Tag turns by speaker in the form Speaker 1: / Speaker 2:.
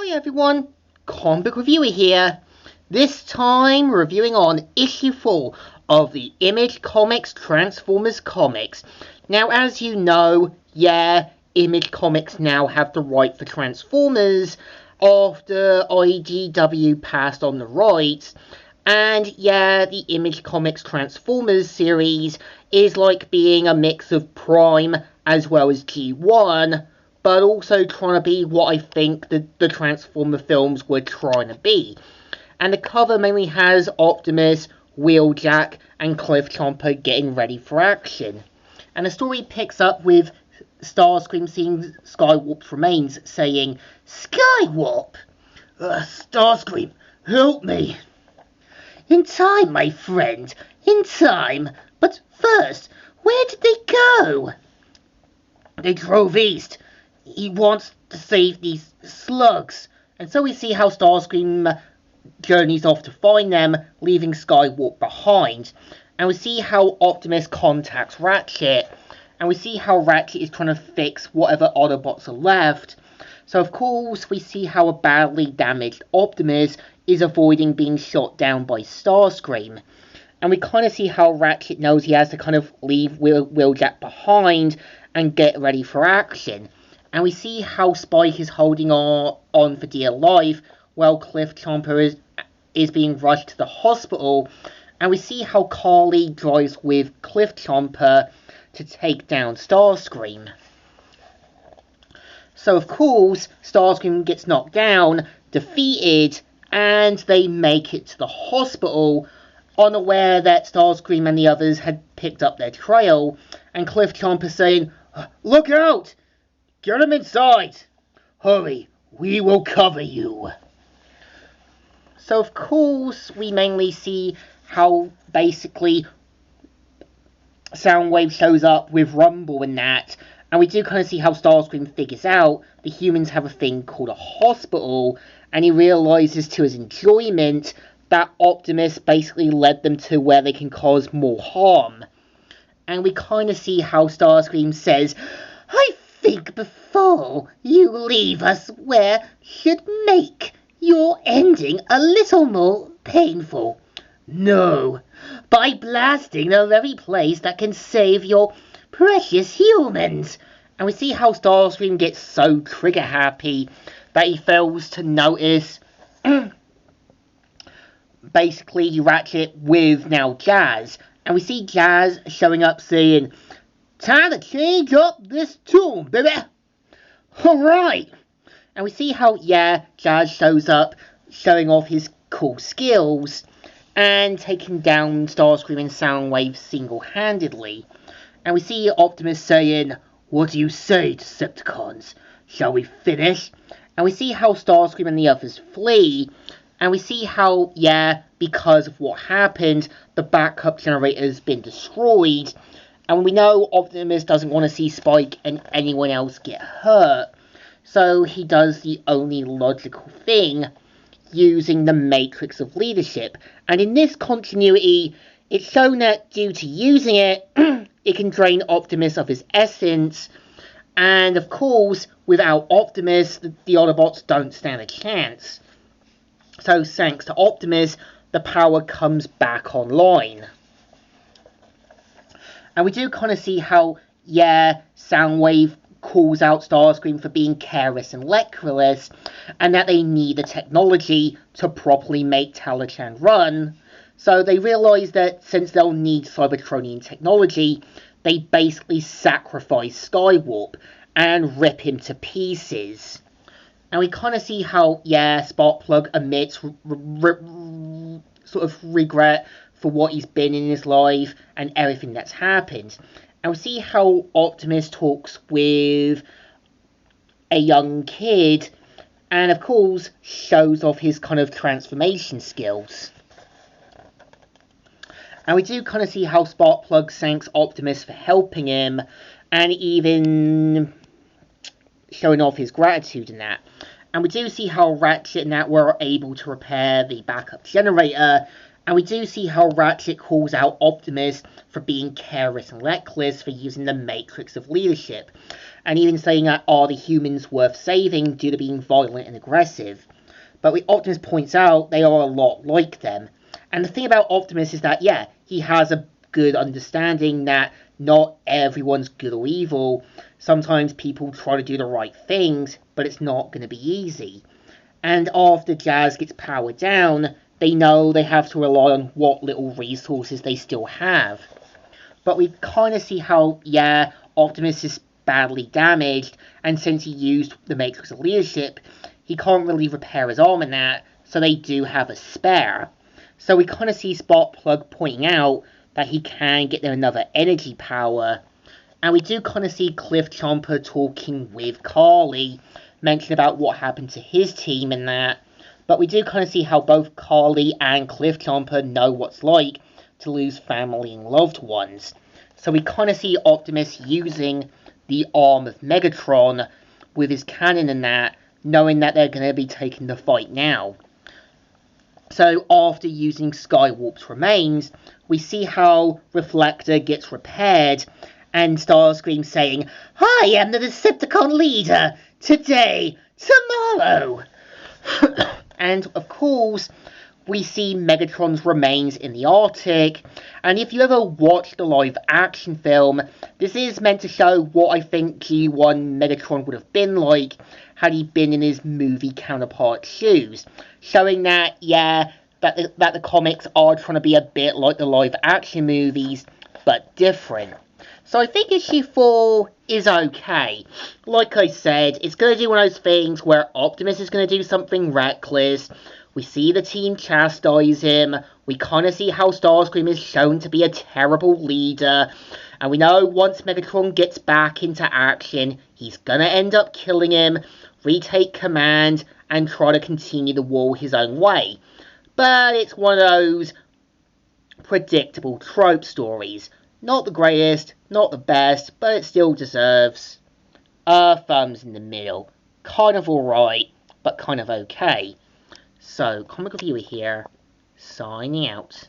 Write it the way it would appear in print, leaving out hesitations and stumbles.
Speaker 1: Hi everyone, Comic Book Reviewer here. This time reviewing on issue 4 of the Image Comics Transformers comics. Now as you know, Image Comics now have the right for Transformers after IDW passed on the rights. And the Image Comics Transformers series is like being a mix of Prime as well as G1, but also trying to be what I think the Transformer films were trying to be. And the cover mainly has Optimus, Wheeljack, and Cliff Chomper getting ready for action. And the story picks up with Starscream seeing Skywarp's remains, saying, "Skywarp! Starscream, help me!" "In time, my friend, in time. But first, where did they go?" "They drove east. He wants to save these slugs." And so we see how Starscream journeys off to find them, leaving Skywarp behind. And we see how Optimus contacts Ratchet. And we see how Ratchet is trying to fix whatever Autobots are left. So of course we see how a badly damaged Optimus is avoiding being shot down by Starscream. And we kind of see how Ratchet knows he has to kind of leave Wheeljack behind and get ready for action. And we see how Spike is holding on for dear life while Cliff Chomper is being rushed to the hospital. And we see how Carly drives with Cliff Chomper to take down Starscream. So of course, Starscream gets knocked down, defeated, and they make it to the hospital, unaware that Starscream and the others had picked up their trail, and Cliff Chomper saying, "Look out! Get him inside! Hurry, we will cover you." So of course, we mainly see how basically Soundwave shows up with Rumble and that, and we do kind of see how Starscream figures out the humans have a thing called a hospital, and he realizes to his enjoyment that Optimus basically led them to where they can cause more harm. And we kind of see how Starscream says, "I think before you leave us where should make your ending a little more painful. No, by blasting the very place that can save your precious humans." And we see how Starscream gets so trigger happy that he fails to notice basically Ratchet with now Jazz. And we see Jazz showing up saying, "Time to change up this tune, baby. Alright." And we see how, Jazz shows up showing off his cool skills and taking down Starscream and Soundwave single-handedly. And we see Optimus saying, "What do you say, Decepticons? Shall we finish?" And we see how Starscream and the others flee. And we see how, because of what happened, the backup generator has been destroyed. And we know Optimus doesn't want to see Spike and anyone else get hurt. So he does the only logical thing, using the Matrix of Leadership. And in this continuity, it's shown that due to using it, it can drain Optimus of his essence. And of course, without Optimus, the Autobots don't stand a chance. So thanks to Optimus, the power comes back online. And we do kind of see how, Soundwave calls out Starscream for being careless and reckless, and that they need the technology to properly make Talachan run. So they realise that since they'll need Cybertronian technology, they basically sacrifice Skywarp and rip him to pieces. And we kind of see how, Sparkplug admits sort of regret for what he's been in his life and everything that's happened. And we see how Optimus talks with a young kid and, of course, shows off his kind of transformation skills. And we do kind of see how Sparkplug thanks Optimus for helping him and even showing off his gratitude in that. And we do see how Ratchet and that were able to repair the backup generator, And we do see how Ratchet calls out Optimus for being careless and reckless for using the matrix of leadership, and even saying that are the humans worth saving due to being violent and aggressive. But Optimus points out they are a lot like them. And the thing about Optimus is that, yeah, he has a good understanding that not everyone's good or evil. Sometimes people try to do the right things, but it's not going to be easy. And after Jazz gets powered down, they know they have to rely on what little resources they still have. But we kind of see how, yeah, Optimus is badly damaged, and since he used the Matrix of Leadership, he can't really repair his arm and that, so they do have a spare. So we kind of see Sparkplug pointing out that he can get them another energy power, and we do kind of see Cliff Chomper talking with Carly, mention about what happened to his team and that. But we do kind of see how both Carly and Cliff Chomper know what's like to lose family and loved ones. So we kind of see Optimus using the arm of Megatron with his cannon and that, knowing that they're going to be taking the fight now. So after using Skywarp's remains, we see how Reflector gets repaired, and Starscream saying, "I am the Decepticon leader, today, tomorrow." And of course, we see Megatron's remains in the Arctic, and if you ever watched the live action film, this is meant to show what I think G1 Megatron would have been like had he been in his movie counterpart's shoes, showing that, yeah, that the comics are trying to be a bit like the live action movies, but different. So I think issue 4 is okay. Like I said, it's going to do one of those things where Optimus is going to do something reckless. We see the team chastise him. We kind of see how Starscream is shown to be a terrible leader. And we know once Megatron gets back into action, he's going to end up killing him, retake command, and try to continue the war his own way. But it's one of those predictable trope stories. Not the greatest, not the best, but it still deserves a thumbs in the middle. Kind of alright, but kind of okay. So, Comic Reviewer here, signing out.